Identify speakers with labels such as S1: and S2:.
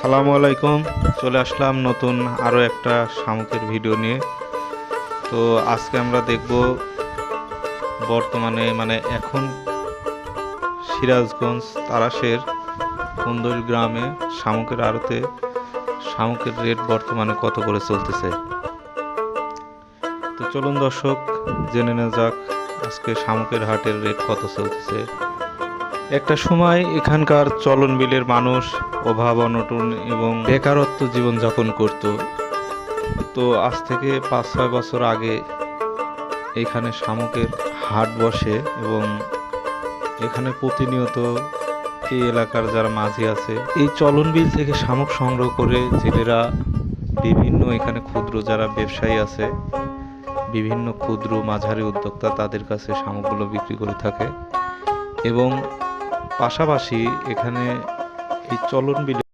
S1: আসসালামু আলাইকুম। চলে আসলাম নতুন আরও একটা শামুকের ভিডিও নিয়ে। তো আজকে আমরা দেখব বর্তমানে এখন সিরাজগঞ্জ তারাশের কুন্দল গ্রামে শামুকের আড়তে শামুকের রেট বর্তমানে কত করে চলতেছে। তো চলুন দর্শক জেনে নেওয়া যাক আজকে শামুকের হাটের রেট কত চলতেছে। একটা সময় এখানকার চলন বিলের মানুষ অভাব অনটন এবং বেকারত্ব জীবনযাপন করত। তো আজ থেকে 5-6 বছর আগে এখানে শামুকের হাট বসে এবং এখানে প্রতিনিয়ত এই এলাকার যারা মাঝি আছে এই চলন বিল থেকে শামুক সংগ্রহ করে জেলেরা বিভিন্ন এখানে ক্ষুদ্র যারা ব্যবসায়ী আছে বিভিন্ন ক্ষুদ্র মাঝারি উদ্যোক্তা তাদের কাছে শামুকগুলো বিক্রি করে থাকে এবং পাশাপাশি এখানে এই চলন বিলে